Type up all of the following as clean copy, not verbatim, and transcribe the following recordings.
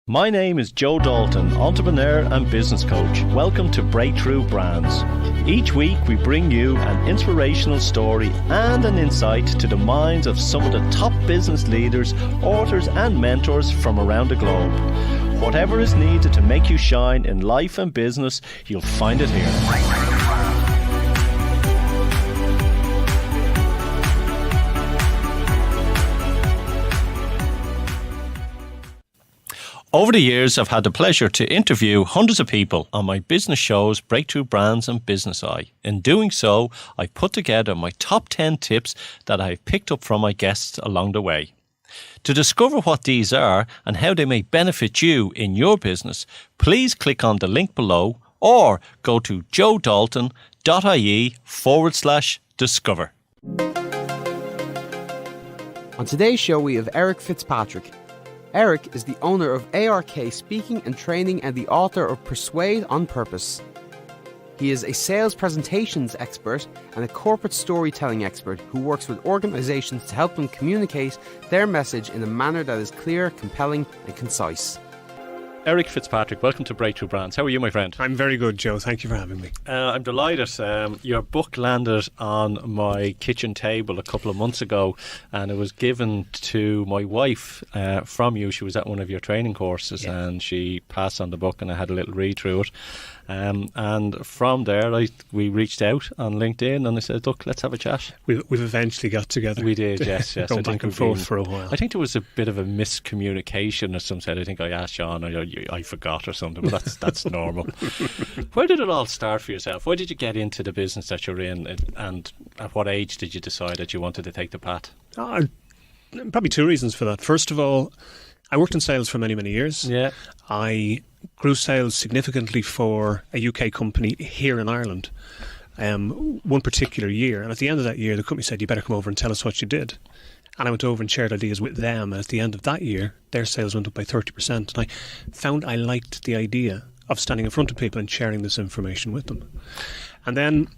My name is Joe Dalton, entrepreneur and business coach. Welcome to Breakthrough Brands. Each week we bring you an inspirational story and an insight to the minds of some of the top business leaders, authors and mentors from around the globe. Whatever is needed to make you shine in life and business, you'll find it here. Over the years, I've had the pleasure to interview hundreds of people on my business shows, Breakthrough Brands and Business Eye. In doing so, I've put together my top 10 tips that I've picked up from my guests along the way. To discover what these are and how they may benefit you in your business, please click on the link below or go to joedalton.ie/discover. On today's show, we have Eric Fitzpatrick. Eric is the owner of ARK Speaking and Training and the author of Persuade on Purpose. He is a sales presentations expert and a corporate storytelling expert who works with organizations to help them communicate their message in a manner that is clear, compelling and concise. Eric Fitzpatrick, welcome to Breakthrough Brands. How are you, my friend? I'm very good, Joe. Thank you for having me. I'm delighted. Your book landed on my kitchen table a couple of months ago, and it was given to my wife from you. She was at one of your training courses, and she passed on the book, and I had a little read through it. And from there, we reached out on LinkedIn, and I said, "Look, let's have a chat." We've eventually got together. We did, yes. Going back and forth for a while. I think there was a bit of a miscommunication, as some said. I think I asked Sean, or I forgot or something, but that's normal. Where did it all start for yourself? Why did you get into the business that you're in, and at what age did you decide that you wanted to take the path? Probably two reasons for that. First of all, I worked in sales for many, many years. Yeah. I grew sales significantly for a UK company here in Ireland one particular year. And at the end of that year, the company said, "You better come over and tell us what you did." And I went over and shared ideas with them. And at the end of that year, their sales went up by 30%. And I found I liked the idea of standing in front of people and sharing this information with them. And then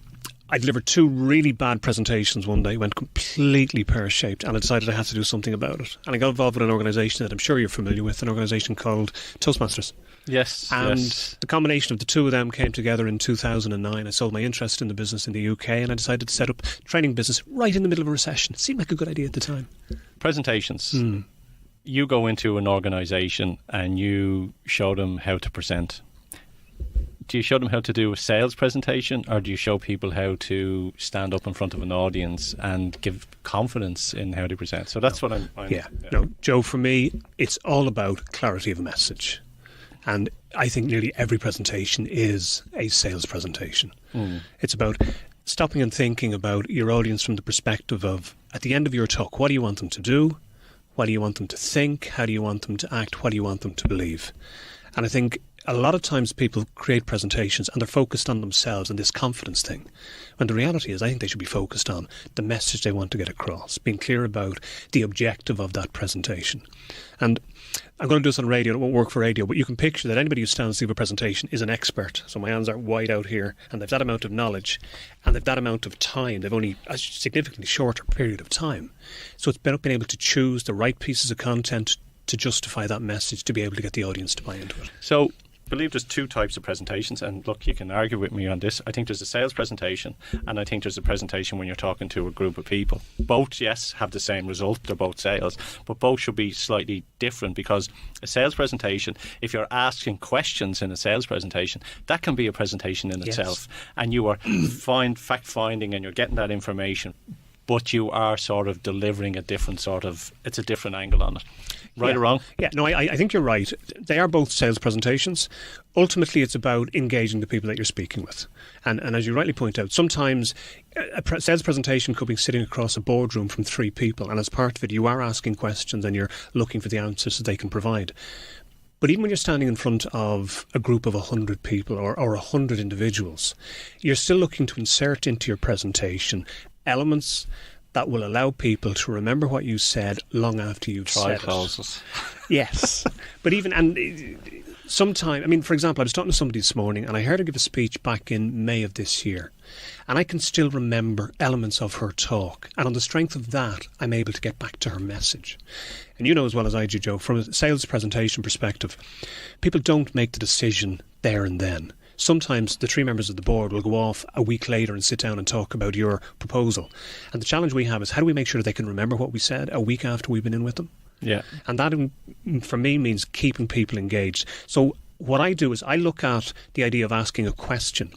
I delivered two really bad presentations one day, went completely pear-shaped, and I decided I had to do something about it. And I got involved with an organisation that I'm sure you're familiar with, an organisation called Toastmasters. Yes. And yes. The combination of the two of them came together in 2009. I sold my interest in the business in the UK, and I decided to set up a training business right in the middle of a recession. It seemed like a good idea at the time. Presentations. You go into an organisation and you show them how to present. Do you show them how to do a sales presentation, or do you show people how to stand up in front of an audience and give confidence in how they present? So that's what I'm No, Joe, for me, it's all about clarity of message. And I think nearly every presentation is a sales presentation. It's about stopping and thinking about your audience from the perspective of, at the end of your talk, what do you want them to do? What do you want them to think? How do you want them to act? What do you want them to believe? And I think a lot of times people create presentations and they're focused on themselves and this confidence thing. When the reality is, I think they should be focused on the message they want to get across, being clear about the objective of that presentation. And I'm going to do this on radio, it won't work for radio, but you can picture that anybody who stands to give a presentation is an expert. So my hands are wide out here, and they've that amount of knowledge, and they've that amount of time. They've only a significantly shorter period of time. So it's about being able to choose the right pieces of content to justify that message, to be able to get the audience to buy into it. So I believe there's two types of presentations, and look, you can argue with me on this. I think there's a sales presentation, and I think there's a presentation when you're talking to a group of people. Both, yes, have the same result. They're both sales, but both should be slightly different, because a sales presentation, if you're asking questions in a sales presentation, that can be a presentation in itself, and you are fact-finding and you're getting that information, but you are sort of delivering a different it's a different angle on it. Right or wrong? Yeah, no, I think you're right. They are both sales presentations. Ultimately, it's about engaging the people that you're speaking with. And as you rightly point out, sometimes a sales presentation could be sitting across a boardroom from three people, and as part of it, you are asking questions and you're looking for the answers that they can provide. But even when you're standing in front of a group of 100 people or 100 individuals, you're still looking to insert into your presentation elements that will allow people to remember what you said long after you've said it. Clauses. Yes. But even, and Sometime, I mean, for example, I was talking to somebody this morning and I heard her give a speech back in May of this year. And I can still remember elements of her talk. And on the strength of that, I'm able to get back to her message. And you know as well as I do, Joe, from a sales presentation perspective, people don't make the decision there and then. Sometimes the 3 members of the board will go off a week later and sit down and talk about your proposal. And the challenge we have is how do we make sure they can remember what we said a week after we've been in with them? Yeah. And that, for me, means keeping people engaged. So what I do is I look at the idea of asking a question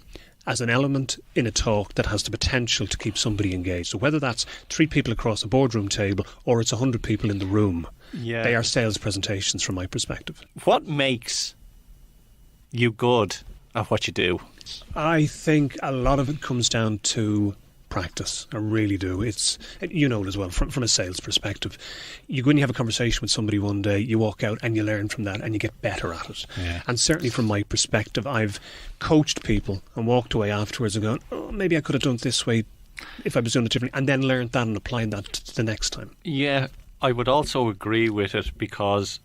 as an element in a talk that has the potential to keep somebody engaged. So whether that's 3 people across a boardroom table or it's 100 people in the room, they are sales presentations from my perspective. What makes you good at what you do? I think a lot of it comes down to practice. I really do. It's, you know it as well, from a sales perspective. You go and you have a conversation with somebody one day, you walk out and you learn from that and you get better at it. Yeah. And certainly from my perspective, I've coached people and walked away afterwards and gone, oh, maybe I could have done it this way if I was doing it differently, and then learned that and applied that to the next time. Yeah, I would also agree with it, because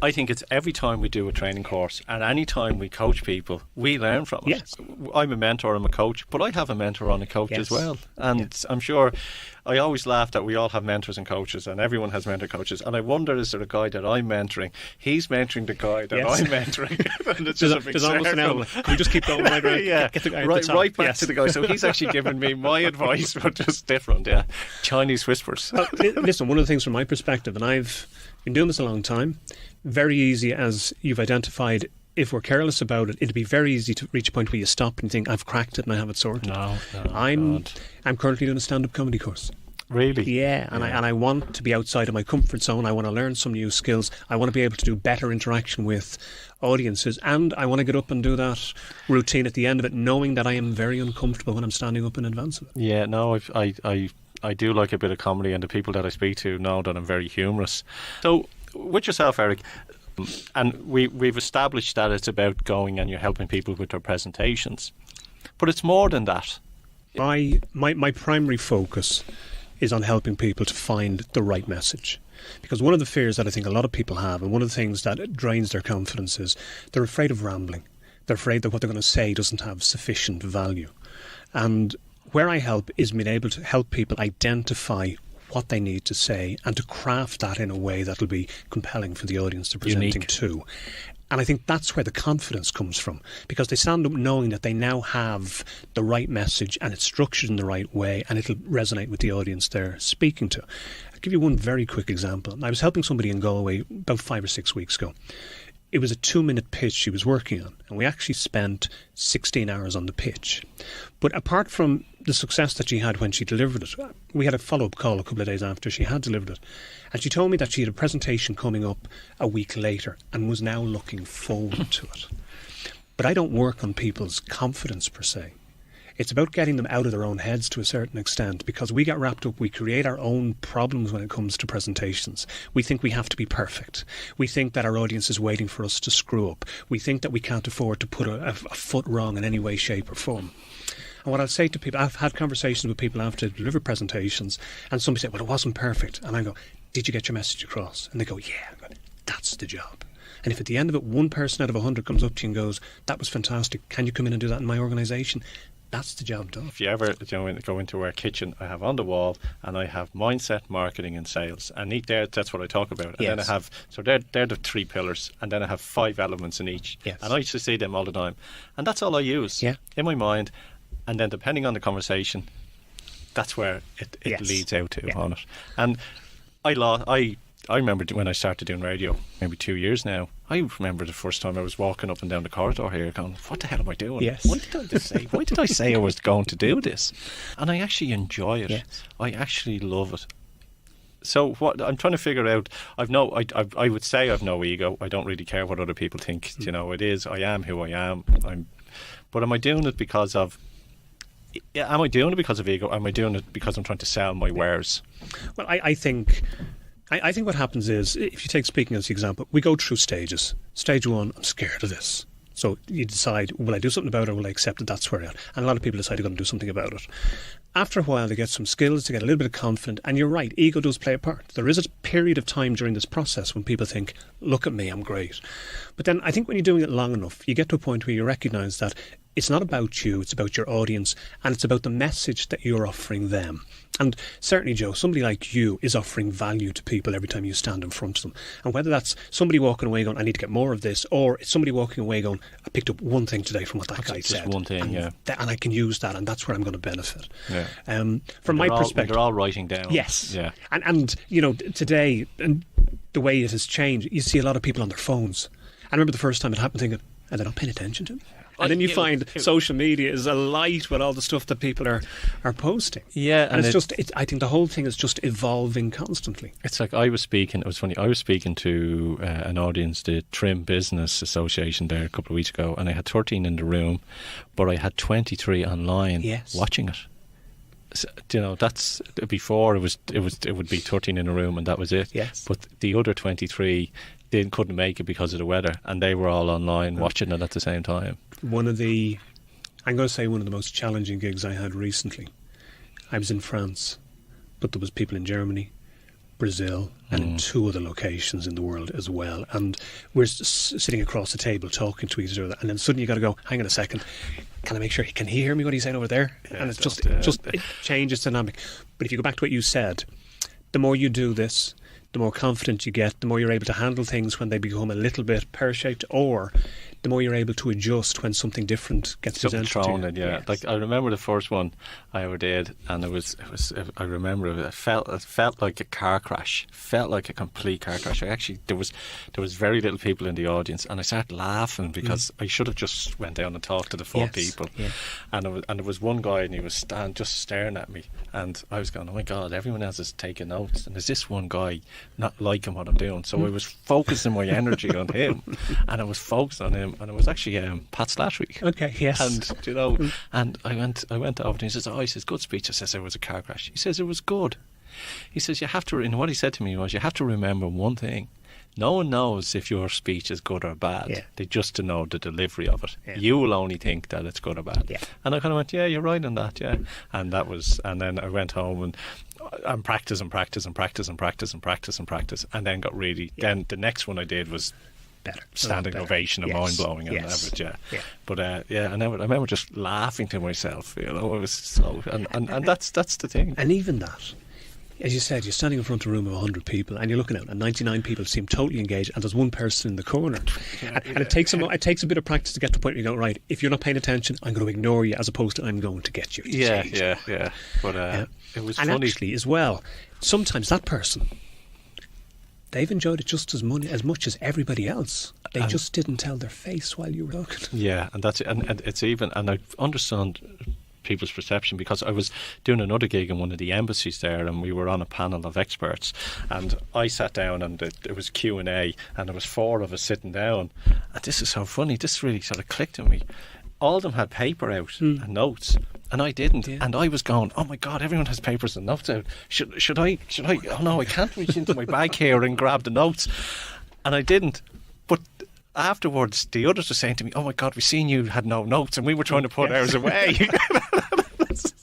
I think it's every time we do a training course and any time we coach people, we learn from it. Yes. I'm a mentor, I'm a coach, but I have a mentor and a coach as well. And I'm sure, I always laugh that we all have mentors and coaches, and everyone has mentor coaches. And I wonder, is there a guy that I'm mentoring? He's mentoring the guy that I'm mentoring. And it's just a big there's almost an element. Can we just keep going right around? Get the guy right back to the guy. So he's actually giving me my advice, but just different. Yeah, Chinese whispers. Listen, one of the things from my perspective, and I've been doing this a long time, very easy, as you've identified, if we're careless about it, it'd be very easy to reach a point where you stop and think, I've cracked it and I have it sorted. No, I'm currently doing a stand-up comedy course. Really? Yeah, and I want to be outside of my comfort zone. I want to learn some new skills. I want to be able to do better interaction with audiences, and I want to get up and do that routine at the end of it, knowing that I am very uncomfortable when I'm standing up in advance of it. Yeah, no, I do like a bit of comedy, and the people that I speak to know that I'm very humorous. So, with yourself, Eric, and we've established that it's about going and you're helping people with their presentations, but it's more than that. My primary focus is on helping people to find the right message. Because one of the fears that I think a lot of people have, and one of the things that drains their confidence, is they're afraid of rambling. They're afraid that what they're going to say doesn't have sufficient value. And where I help is being able to help people identify what they need to say and to craft that in a way that'll be compelling for the audience they're presenting to. And I think that's where the confidence comes from, because they stand up knowing that they now have the right message and it's structured in the right way and it'll resonate with the audience they're speaking to. I'll give you one very quick example. I was helping somebody in Galway about 5 or 6 weeks ago. It was a 2-minute pitch she was working on, and we actually spent 16 hours on the pitch. But apart from the success that she had when she delivered it, we had a follow-up call a couple of days after she had delivered it, and she told me that she had a presentation coming up a week later and was now looking forward to it. But I don't work on people's confidence per se. It's about getting them out of their own heads to a certain extent, because we get wrapped up, we create our own problems when it comes to presentations. We think we have to be perfect. We think that our audience is waiting for us to screw up. We think that we can't afford to put a foot wrong in any way, shape or form. And what I'll say to people, I've had conversations with people after they deliver presentations, and somebody said, well, it wasn't perfect. And I go, did you get your message across? And they go, yeah. I go, that's the job. And if at the end of it, one person out of 100 comes up to you and goes, that was fantastic, can you come in and do that in my organisation? That's the job done. If you ever go into our kitchen, I have on the wall, and I have mindset, marketing, and sales, and that's what I talk about. And then I have, so they're the 3 pillars, and then I have 5 elements in each. Yes. And I used to see them all the time, and that's all I use in my mind. And then depending on the conversation, that's where it leads out to on it. And I remember when I started doing radio, maybe 2 years now. I remember the first time I was walking up and down the corridor here going, what the hell am I doing? Yes. Why did I say I was going to do this? And I actually enjoy it. Yes. I actually love it. So what I'm trying to figure out, I would say I've no ego. I don't really care what other people think. You know, it is, I am who I am. But am I doing it because of ego? Am I doing it because I'm trying to sell my wares? Well, I think what happens is, if you take speaking as the example, we go through stages. Stage 1, I'm scared of this. So you decide, will I do something about it or will I accept that that's where I am? And a lot of people decide they're going to do something about it. after a while, they get some skills, to get a little bit of confidence. And you're right, ego does play a part. There is a period of time during this process when people think, look at me, I'm great. But then I think when you're doing it long enough, you get to a point where you recognise that it's not about you, it's about your audience, and it's about the message that you're offering them. And certainly, Joe, somebody like you is offering value to people every time you stand in front of them. And whether that's somebody walking away going, I need to get more of this, or it's somebody walking away going, I picked up one thing today from what that guy said. Just one thing, and and I can use that, and that's where I'm going to benefit. Yeah. From my perspective. They're all writing down. Yes. Yeah. And today, and the way it has changed, you see a lot of people on their phones. I remember the first time it happened thinking, are they not paying attention to me? And then you find social media is alight with all the stuff that people are posting. Yeah, and I think the whole thing is just evolving constantly. It's like it was funny, I was speaking to an audience, the Trim Business Association there a couple of weeks ago, and I had 13 in the room, but I had 23 online watching it. So, that's before it would be 13 in a room and that was it. Yes. But the other 23 couldn't make it because of the weather, and they were all online watching it at the same time. One of the most challenging gigs I had recently. I was in France, but there was people in Germany, Brazil, and in 2 other locations in the world as well. And we're sitting across the table talking to each other, and then suddenly you got to go, hang on a second, can I make sure, can he hear me what he's saying over there? Yeah, and it changes dynamic. But if you go back to what you said, the more you do this, the more confident you get, the more you're able to handle things when they become a little bit pear-shaped, or the more you're able to adjust when something different gets presented to you. Yeah. Like I remember the first one I ever did, and I remember it felt like a car crash. Felt like a complete car crash. There was very little people in the audience, and I started laughing because I should have just went down and talked to the 4 people. Yeah. And there was one guy, and he was just staring at me, and I was going, oh my God, everyone else is taking notes, and there's this one guy not liking what I'm doing. So I was focusing my energy on him, and I was focused on him. And it was actually Pat Slattery. Okay, yes. And and I went over and he says, he says, good speech. I says, it was a car crash. He says, it was good. He says, you have to, and what he said to me was, you have to remember one thing. No one knows if your speech is good or bad. Yeah. They just to know the delivery of it. Yeah. You will only think that it's good or bad. Yeah. And I kind of went, yeah, you're right on that, yeah. And then I went home and practice, and then got really, then the next one I did was better, standing ovation and mind blowing and average, But I remember just laughing to myself. It was so, and that's the thing. And even that, as you said, you're standing in front of a room of 100 people, and you're looking out, and 99 people seem totally engaged, and there's one person in the corner. And it takes a bit of practice to get to the point where you go, right, if you're not paying attention, I'm going to ignore you, as opposed to I'm going to get you. Yeah. But it was funny. And actually, as well, sometimes that person, they've enjoyed it just as much as everybody else. They just didn't tell their face while you were talking. Yeah, and that's it. And it's even, and I understand people's perception, because I was doing another gig in one of the embassies there, and we were on a panel of experts, and I sat down, and it was Q&A, and there was 4 of us sitting down, and this is so funny, this really sort of clicked in me. All of them had paper out and notes, and I didn't. Yeah. And I was going, oh my God, everyone has papers and notes out. Should I? Oh no, I can't reach into my bag here and grab the notes. And I didn't. But afterwards, the others were saying to me, oh my God, we seen you had no notes, and we were trying to put ours away.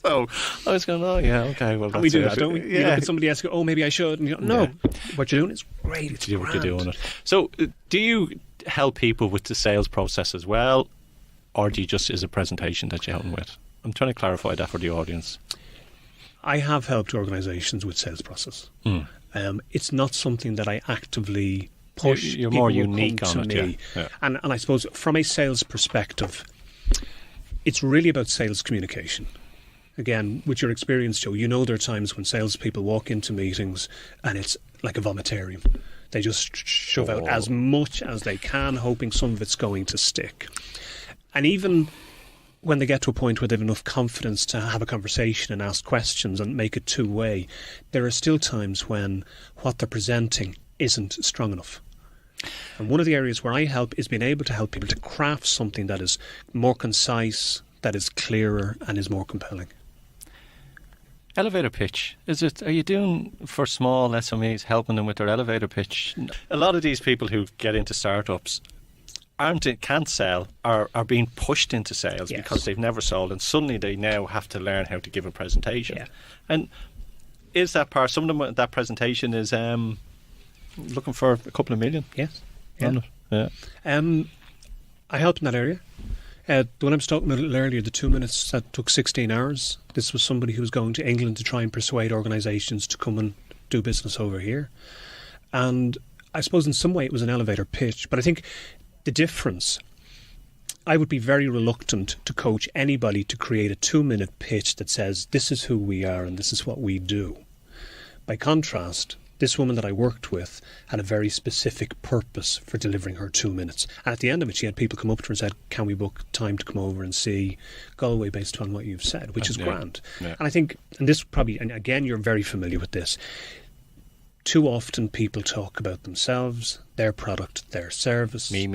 So I was going, oh yeah, okay, well, that's we do that, don't we? You look at somebody else and go, oh, maybe I should. And you go, no, what you're doing is great. It's what you're doing. So do you help people with the sales process as well? Or do you just, is a presentation that you're helping with? I'm trying to clarify that for the audience. I have helped organisations with sales process. It's not something that I actively push. You're more unique on it, yeah. And I suppose from a sales perspective, it's really about sales communication. Again, with your experience, Joe, you know there are times when salespeople walk into meetings and it's like a vomitarium. They just shove out as much as they can, hoping some of it's going to stick. And even when they get to a point where they have enough confidence to have a conversation and ask questions and make it two-way, there are still times when what they're presenting isn't strong enough. And one of the areas where I help is being able to help people to craft something that is more concise, that is clearer, and is more compelling. Elevator pitch. Are you doing for small SMEs, helping them with their elevator pitch? A lot of these people who get into startups can't sell are being pushed into sales Yes. because they've never sold, and suddenly they now have to learn how to give a presentation. Yeah. And is that part? Some of them, that presentation is looking for a couple of million. Yes. On it. Yeah. I helped in that area. The one I was talking about a little earlier, the 2 minutes that took 16 hours, this was somebody who was going to England to try and persuade organisations to come and do business over here. And I suppose in some way it was an elevator pitch, but I think the difference, I would be very reluctant to coach anybody to create a 2-minute pitch that says, this is who we are and this is what we do. By contrast, this woman that I worked with had a very specific purpose for delivering her 2 minutes. And at the end of it, she had people come up to her and said, can we book time to come over and see Galway based on what you've said, which is grand. Yeah. And I think, and this probably, and again, you're very familiar with this, too often people talk about themselves, their product, their service. Me.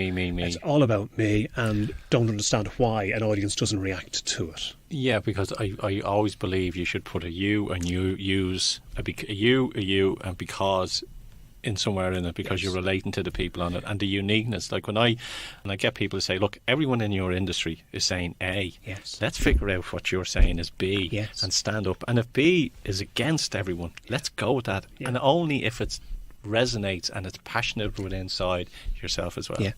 It's all about me, and don't understand why an audience doesn't react to it. Yeah, because I always believe you should put a you and you use a you, and because in somewhere in it, because you're relating to the people on it, and the uniqueness. Like when I get people to say, look, everyone in your industry is saying A. Yes. Let's figure out what you're saying is B. Yes. And stand up. And if B is against everyone, let's go with that. Yeah. And only if it resonates and it's passionate within inside yourself as well. Yeah.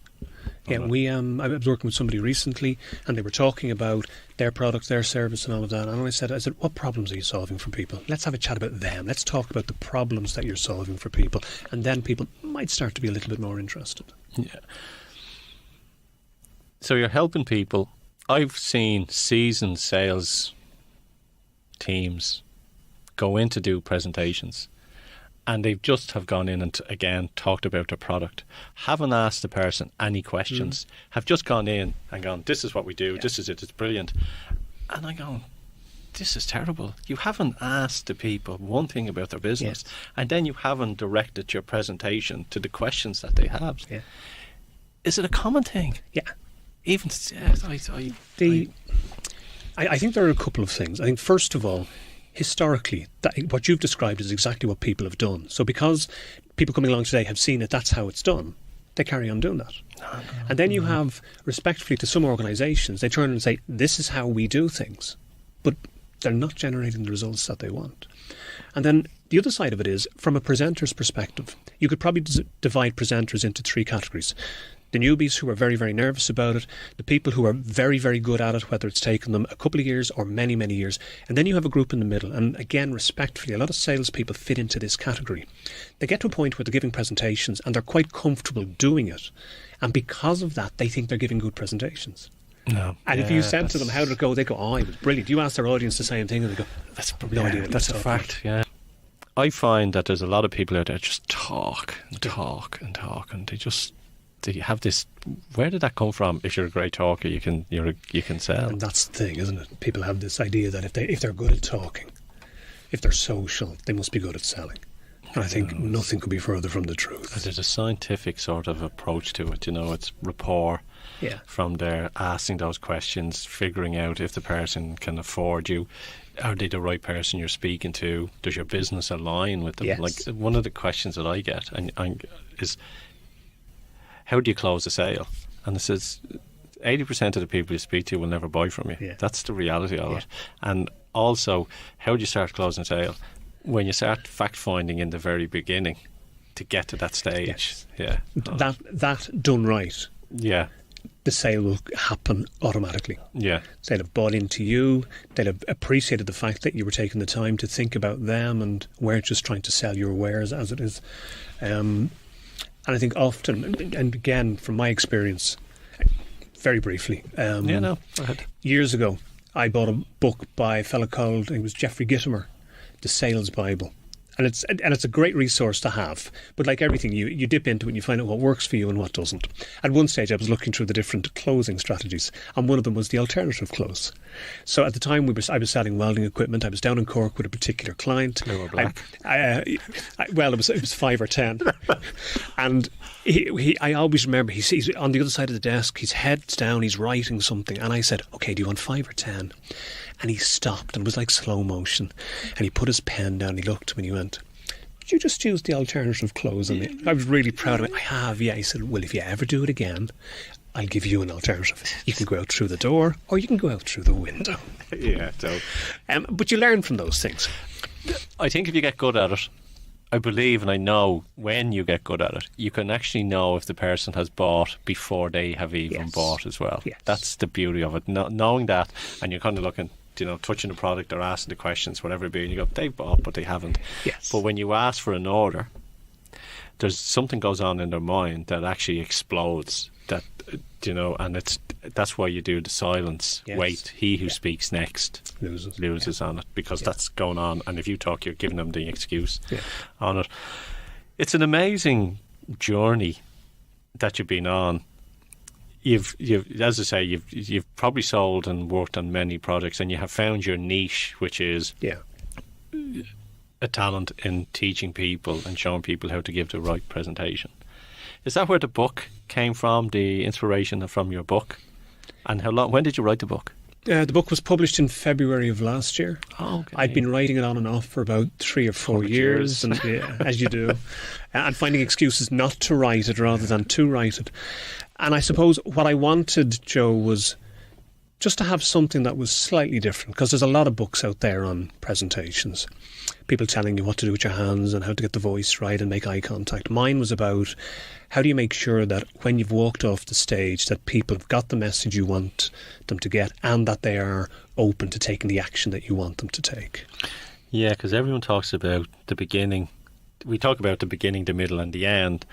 Yeah, I was working with somebody recently, and they were talking about their product, their service, and all of that. And I said, what problems are you solving for people? Let's have a chat about them. Let's talk about the problems that you're solving for people, and then people might start to be a little bit more interested. Yeah. So you're helping people. I've seen seasoned sales teams go in to do presentations, and they just have gone in and again talked about their product, haven't asked the person any questions, have just gone in and gone, this is what we do, this is it, it's brilliant. And I go, this is terrible. You haven't asked the people one thing about their business, and then you haven't directed your presentation to the questions that they have. Yeah. Is it a common thing? Yeah. Even I think there are a couple of things. I think first of all, historically, what you've described is exactly what people have done. So because people coming along today have seen that that's how it's done, they carry on doing that. And then you have, respectfully to some organisations, they turn and say, this is how we do things. But they're not generating the results that they want. And then the other side of it is, from a presenter's perspective, you could probably divide presenters into 3 categories. The newbies who are very, very nervous about it, the people who are very, very good at it, whether it's taken them a couple of years or many, many years, and then you have a group in the middle. And again, respectfully, a lot of salespeople fit into this category. They get to a point where they're giving presentations and they're quite comfortable doing it, and because of that, they think they're giving good presentations. No. And if you said to them, how did it go? They go, oh, it was brilliant. You ask their audience the same thing, and they go, that's probably no idea. That's a fact, yeah. I find that there's a lot of people out there just talk, and they have this. Where did that come from? If you're a great talker, you can sell. And that's the thing, isn't it? People have this idea that if they're good at talking, if they're social, they must be good at selling. And I think nothing could be further from the truth. There's a scientific sort of approach to it. It's rapport. Yeah. From there, asking those questions, figuring out if the person can afford you. Are they the right person you're speaking to? Does your business align with them? Yes. Like one of the questions that I get is, how do you close a sale? And it says 80% of the people you speak to will never buy from you. Yeah. That's the reality of it. And also, how do you start closing a sale? When you start fact finding in the very beginning to get to that stage. Yes. Yeah. That done right. Yeah. The sale will happen automatically. Yeah. They'll have bought into you. They'll have appreciated the fact that you were taking the time to think about them and weren't just trying to sell your wares as it is. And I think often, and again, from my experience, very briefly, go ahead. Years ago, I bought a book by a fellow called, it was Jeffrey Gitomer, The Sales Bible. And it's a great resource to have. But like everything, you dip into it and you find out what works for you and what doesn't. At one stage, I was looking through the different closing strategies, and one of them was the alternative close. So at the time, I was selling welding equipment. I was down in Cork with a particular client. Blue or black? Well, it was 5 or 10. And I always remember, he's on the other side of the desk, his head's down, he's writing something. And I said, okay, do you want 5 or 10? And he stopped, and it was like slow motion. And he put his pen down, he looked at me and he went, could you just use the alternative close on me? I was really proud of it. I have, yeah. He said, well, if you ever do it again, I'll give you an alternative. You can go out through the door or you can go out through the window. Yeah, so but you learn from those things. I think if you get good at it, I believe and I know when you get good at it, you can actually know if the person has bought before they have even bought as well. Yes. That's the beauty of it. Knowing that, and you're kind of looking, touching the product or asking the questions, whatever it be, and you go, they bought, but they haven't. Yes. But when you ask for an order, there's something goes on in their mind that actually explodes. That and that's why you do the silence. Yes. Wait, he who speaks next loses on it, because that's going on. And if you talk, you're giving them the excuse on it. It's an amazing journey that you've been on. You've as I say, you've probably sold and worked on many projects, and you have found your niche, which is a talent in teaching people and showing people how to give the right presentation. Is that where the book came from, the inspiration from your book? And how long? When did you write the book? The book was published in February of last year. Oh, okay. I'd been writing it on and off for about 3 or 4 years, and as you do, and finding excuses not to write it rather than to write it. And I suppose what I wanted, Joe, was just to have something that was slightly different, because there's a lot of books out there on presentations. People telling you what to do with your hands and how to get the voice right and make eye contact. Mine was about how do you make sure that when you've walked off the stage that people have got the message you want them to get and that they are open to taking the action that you want them to take. Yeah, because everyone talks about the beginning. We talk about the beginning, the middle and the end,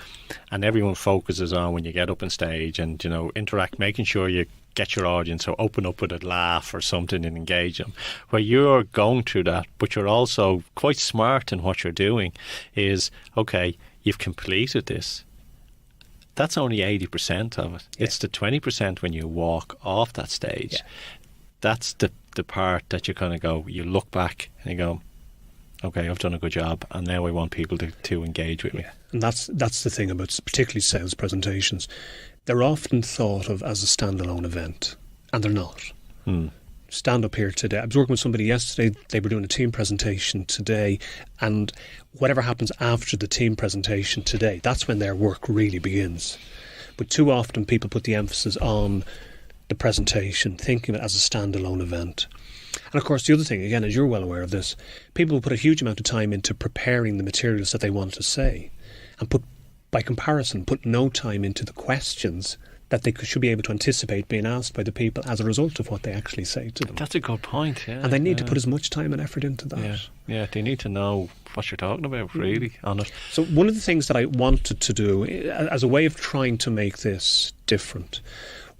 and everyone focuses on when you get up on stage and, interact, making sure you get your audience or open up with a laugh or something and engage them. Where you're going through that, but you're also quite smart in what you're doing is, okay, you've completed this. That's only 80% of it. Yeah. It's the 20% when you walk off that stage. Yeah. That's the part that you kind of go, you look back and you go, okay, I've done a good job, and now I want people to engage with me. And that's the thing about particularly sales presentations. They're often thought of as a standalone event, and they're not. Stand up here today. I was working with somebody yesterday. They were doing a team presentation today, and whatever happens after the team presentation today, that's when their work really begins. But too often people put the emphasis on the presentation, thinking of it as a standalone event. And of course, the other thing, again, as you're well aware of this, people will put a huge amount of time into preparing the materials that they want to say, and by comparison, put no time into the questions that they should be able to anticipate being asked by the people as a result of what they actually say to them. That's a good point, yeah. And they need to put as much time and effort into that. Yeah, they need to know what you're talking about, really, on it. So one of the things that I wanted to do, as a way of trying to make this different,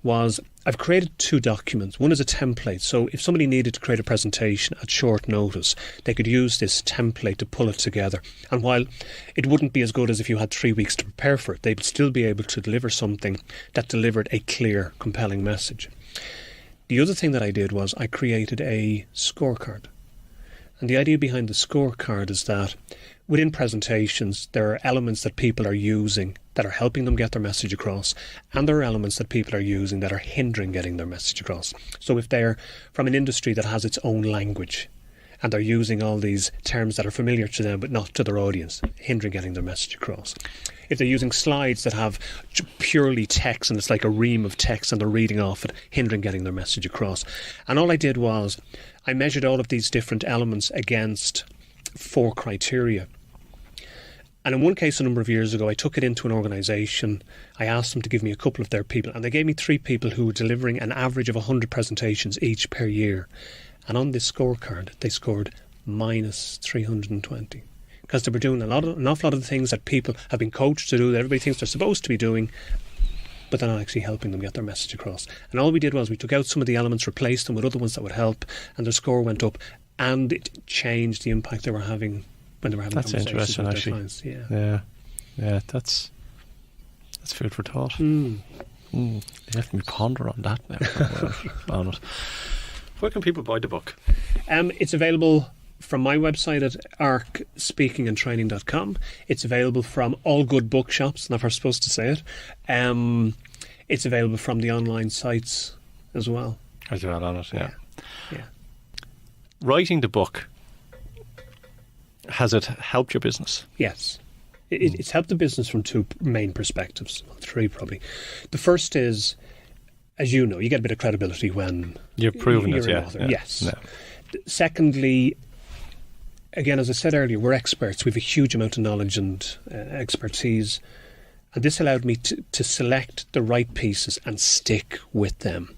was I've created 2 documents. One is a template, so if somebody needed to create a presentation at short notice, they could use this template to pull it together. And while it wouldn't be as good as if you had 3 weeks to prepare for it, they would still be able to deliver something that delivered a clear, compelling message. The other thing that I did was I created a scorecard. And the idea behind the scorecard is that within presentations, there are elements that people are using that are helping them get their message across, and there are elements that people are using that are hindering getting their message across. So if they're from an industry that has its own language, and they're using all these terms that are familiar to them but not to their audience, hindering getting their message across. If they're using slides that have purely text and it's like a ream of text and they're reading off it, hindering getting their message across. And all I did was I measured all of these different elements against 4 criteria. And in one case a number of years ago, I took it into an organisation. I asked them to give me a couple of their people, and they gave me 3 people who were delivering an average of 100 presentations each per year. And on this scorecard, they scored minus 320. Because they were doing an awful lot of the things that people have been coached to do, that everybody thinks they're supposed to be doing, but they're not actually helping them get their message across. And all we did was we took out some of the elements, replaced them with other ones that would help, and their score went up, and it changed the impact they were having when they were having conversations with their clients. Yeah, that's food for thought. You have me ponder on that now. On it. Where can people buy the book? It's available from my website at arcspeakingandtraining.com. It's available from all good bookshops, never supposed to say it. It's available from the online sites as well. As well on it, yeah. Yeah. Writing the book, Has it helped your business? Yes. It's helped the business from two main perspectives, well, three probably. The first is, as you know, you get a bit of credibility when You've proven you're it, an yeah. author. Yeah. Yes. No. Secondly, again, as I said earlier, we're experts. We have a huge amount of knowledge and expertise. And this allowed me to select the right pieces and stick with them.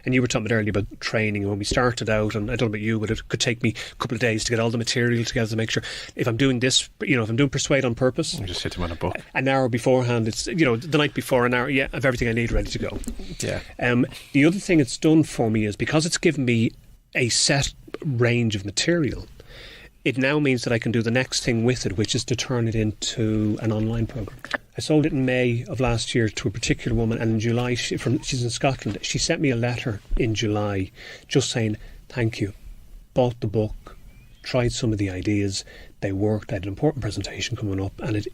And you were talking earlier about training. And when we started out, and I don't know about you, but it could take me a couple of days to get all the material together to make sure if I'm doing this, if I'm doing Persuade on purpose. You just hit them on a book. An hour beforehand, it's, the night before, an hour, I have everything I need ready to go. Yeah. The other thing it's done for me is because it's given me a set range of material, it now means that I can do the next thing with it, which is to turn it into an online program. I sold it in May of last year to a particular woman, and in July, she's in Scotland, she sent me a letter in July just saying, thank you, bought the book, tried some of the ideas, they worked, I had an important presentation coming up, and it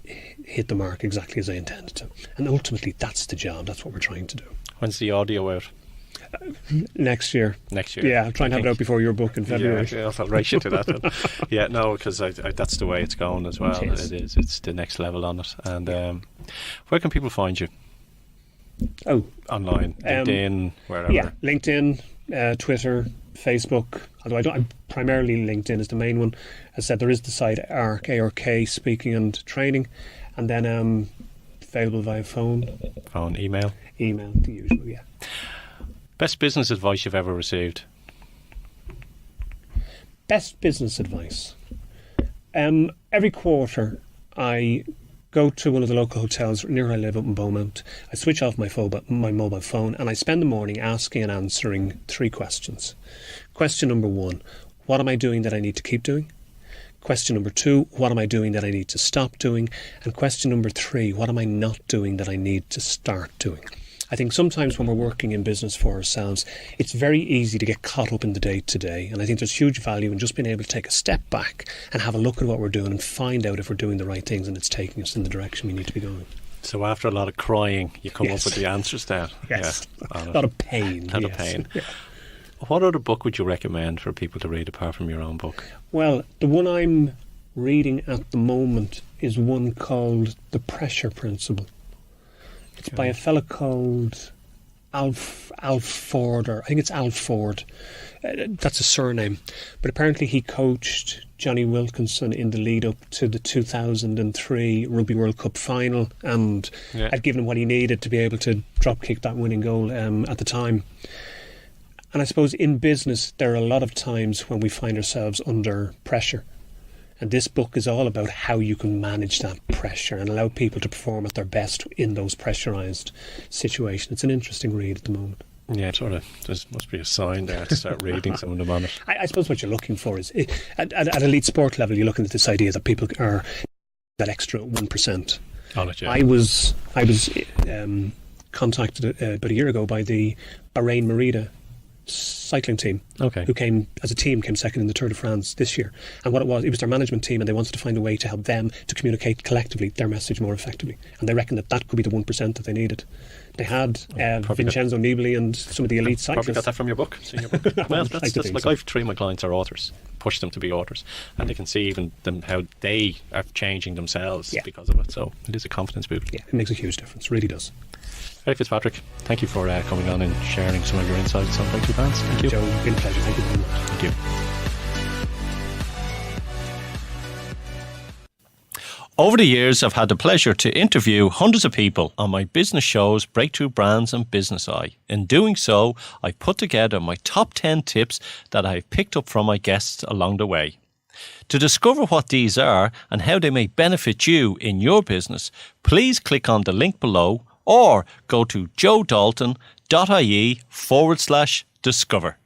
hit the mark exactly as I intended to. And ultimately, that's the job, that's what we're trying to do. When's the audio out? Next year. Next year. Yeah, I'll try and have it out before your book in February. Yeah, I'll race you to that then. Yeah, no, because that's the way it's going as well. It is. It is. It's the next level on it. And where can people find you? Oh. Online, LinkedIn, wherever. Yeah, LinkedIn, Twitter, Facebook. Although I'm primarily LinkedIn is the main one. As I said, there is the site ARK, ARK, Speaking and Training. And then available via phone. Phone, email. Email, the usual, yeah. Best business advice you've ever received? Best business advice. Every quarter, I go to one of the local hotels near where I live up in Beaumont. I switch off my mobile phone and I spend the morning asking and answering 3 questions. Question number 1, what am I doing that I need to keep doing? Question number 2, what am I doing that I need to stop doing? And question number 3, what am I not doing that I need to start doing? I think sometimes when we're working in business for ourselves, it's very easy to get caught up in the day-to-day. And I think there's huge value in just being able to take a step back and have a look at what we're doing and find out if we're doing the right things and it's taking us in the direction we need to be going. So after a lot of crying, you come up with the answers there. Yes. Yeah, a lot of pain. A lot of pain. Yeah. What other book would you recommend for people to read apart from your own book? Well, the one I'm reading at the moment is one called The Pressure Principle. It's by a fellow called Alf Ford, or I think it's Alf Ford. That's a surname. But apparently he coached Johnny Wilkinson in the lead up to the 2003 Rugby World Cup final and had given him what he needed to be able to drop kick that winning goal at the time. And I suppose in business there are a lot of times when we find ourselves under pressure. And this book is all about how you can manage that pressure and allow people to perform at their best in those pressurised situations. It's an interesting read at the moment. Yeah, there must be a sign there to start reading some of them on it. I suppose what you're looking for is, at elite sport level, you're looking at this idea that people are that extra 1%. On it, yeah. I was contacted about a year ago by the Bahrain Merida cycling team, who came second in the Tour de France this year. And what it was their management team, and they wanted to find a way to help them to communicate collectively their message more effectively. And they reckoned that could be the 1% that they needed. They had Vincenzo Nibali and some of the elite cyclists. Probably got that from your book. Well, that's like I've 3 of my clients are authors, push them to be authors, and they can see even how they are changing themselves because of it. So it is a confidence boost. Yeah, it makes a huge difference. It really does. Eric Fitzpatrick, thank you for coming on and sharing some of your insights on Breakthrough Brands. Thank you. Joe, it's been a pleasure. Thank you very much. Thank you. Over the years, I've had the pleasure to interview hundreds of people on my business shows, Breakthrough Brands and Business Eye. In doing so, I've put together my top 10 tips that I've picked up from my guests along the way. To discover what these are and how they may benefit you in your business, please click on the link below or go to joedalton.ie/discover.